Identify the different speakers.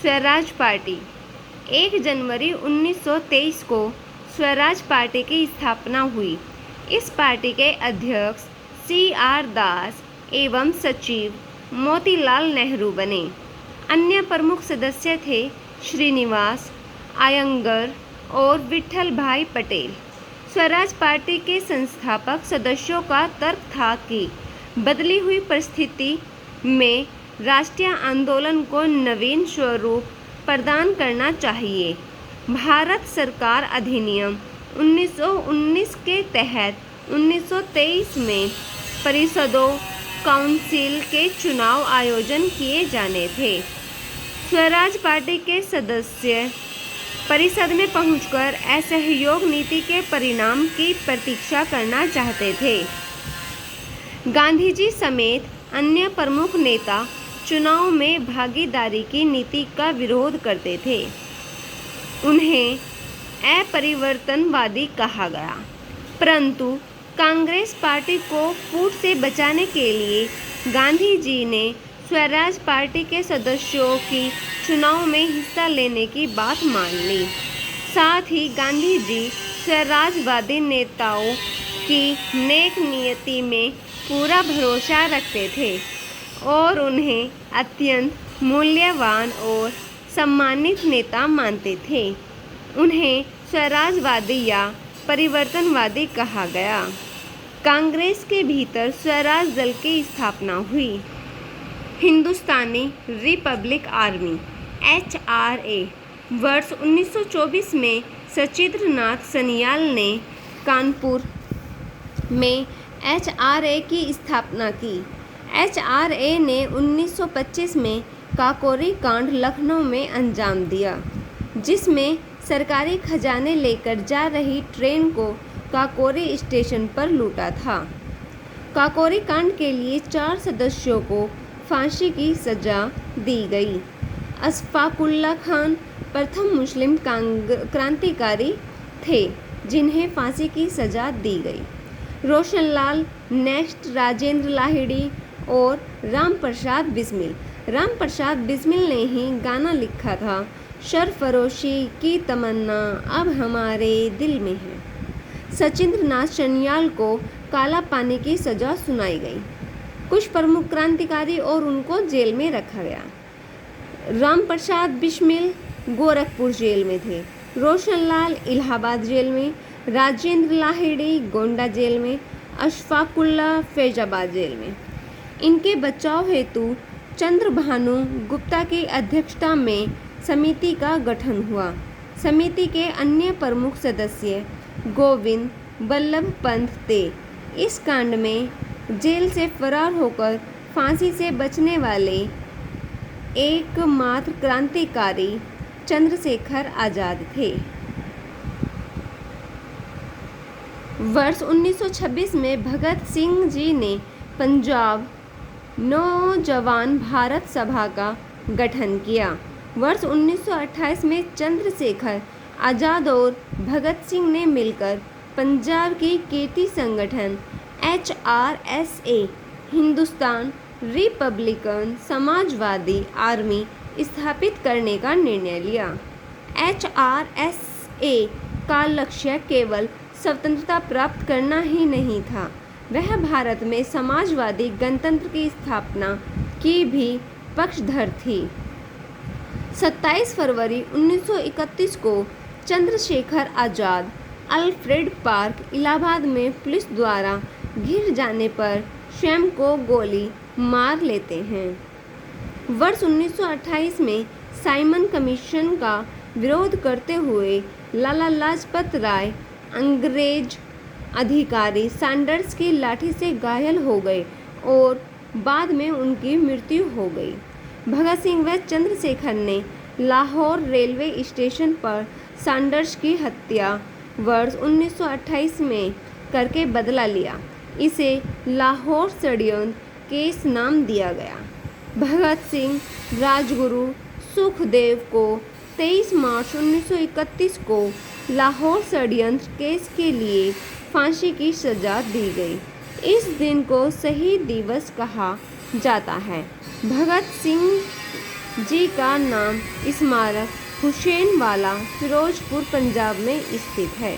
Speaker 1: Swaraj party. 1 जनवरी 1923 को Swaraj party की स्थापना हुई। इस पार्टी के अध्यक्ष CR दास एवं सचिव मोतीलाल नेहरू बने। अन्य प्रमुख सदस्य थे श्रीनिवास अयंगर और विठल भाई पटेल। स्वराज पार्टी के संस्थापक सदस्यों का तर्क था कि बदली हुई परिस्थिति में राष्ट्रीय आंदोलन को नवीन स्वरूप प्रदान करना चाहिए। भारत सरकार अधिनियम 1919 के तहत 1923 में परिषदों काउंसिल के चुनाव आयोजन किए जाने थे। स्वराज पार्टी के सदस्य परिषद में पहुंचकर असहयोग नीति के परिणाम की प्रतीक्षा करना चाहते थे। गांधी जी समेत अन्य प्रमुख नेता चुनाव में भागीदारी की नीति का विरोध करते थे। उन्हें अपरिवर्तनवादी कहा गया, परंतु कांग्रेस पार्टी को फूट से बचाने के लिए गांधी जी ने स्वराज पार्टी के सदस्यों की चुनाव में हिस्सा लेने की बात मान ली। साथ ही गांधी जी स्वराजवादी नेताओं की नेक नियति में पूरा भरोसा रखते थे और उन्हें अत्यंत मूल्यवान और सम्मानित नेता मानते थे। उन्हें स्वराजवादी या परिवर्तनवादी कहा गया। कांग्रेस के भीतर स्वराज दल की स्थापना हुई। हिंदुस्तानी रिपब्लिक आर्मी HRA वर्ष 1924 में सचिंद्रनाथ सन्याल ने कानपुर में HRA की स्थापना की। HRA ने 1925 में काकोरी कांड लखनऊ में अंजाम दिया, जिसमें सरकारी खजाने लेकर जा रही ट्रेन को काकोरी स्टेशन पर लूटा था। काकोरी कांड के लिए 4 सदस्यों को फांसी की सजा दी गई। अशफाकुल्ला खान प्रथम मुस्लिम क्रांतिकारी थे जिन्हें फांसी की सजा दी गई। रोशनलाल नेक्स्ट, राजेंद्र लाहिड़ी और रामप्रसाद बिस्मिल। रामप्रसाद बिस्मिल ने ही गाना लिखा था, सरफरोशी की तमन्ना अब हमारे दिल में है। सचिंद्रनाथ सन्याल को काला पानी की सजा सुनाई गई। कुछ प्रमुख क्रांतिकारी और उनको जेल में रखा गया। रामप्रसाद बिस्मिल गोरखपुर जेल में थे, रोशनलाल इलाहाबाद जेल में, राजेंद्र लाहिड़ी गोंडा जेल में, अशफाकुल्ला फैजाबाद जेल में। इनके बचाव हेतु चंद्रभानु गुप्ता की अध्यक्षता में समिति का गठन हुआ। समिति के अन्य प्रमुख सदस्य गोविंद बल्लभ पंत थे। इस कांड में जेल से फरार होकर फांसी से बचने वाले एकमात्र क्रांतिकारी चंद्रशेखर आजाद थे। वर्ष 1926 में भगत सिंह जी ने पंजाब नौजवान भारत सभा का गठन किया। वर्ष 1928 में चंद्रशेखर आजाद और भगत सिंह ने मिलकर पंजाब की कीर्ति संगठन HRSA Hindustan Republican Samajwadi army स्थापित करने का निर्णय लिया। HRSA का लक्ष्य केवल स्वतंत्रता प्राप्त करना ही नहीं था, वह भारत में समाजवादी गणतंत्र की स्थापना की भी पक्षधर थी। 27 फरवरी 1931 को चंद्रशेखर आजाद अल्फ्रेड पार्क इलाहाबाद में पुलिस द्वारा घिर जाने पर स्वयं को गोली मार लेते हैं। वर्ष 1928 में साइमन कमीशन का विरोध करते हुए लाला लाजपत राय अंग्रेज अधिकारी सैंडर्स की लाठी से घायल हो गए और बाद में उनकी मृत्यु हो गई। भगत सिंह व चंद्रशेखर ने लाहौर रेलवे स्टेशन पर सैंडर्स की हत्या वर्ष 1928 में करके बदला लिया। इसे लाहौर षड्यंत्र केस नाम दिया गया। भगत सिंह, राजगुरु सुखदेव को 23 मार्च 1931 को लाहौर षड्यंत्र केस के लिए फांसी की सजा दी गई। इस दिन को शहीद दिवस कहा जाता है। भगत सिंह जी का नाम स्मारक हुसैन वाला फिरोजपुर पंजाब में स्थित है।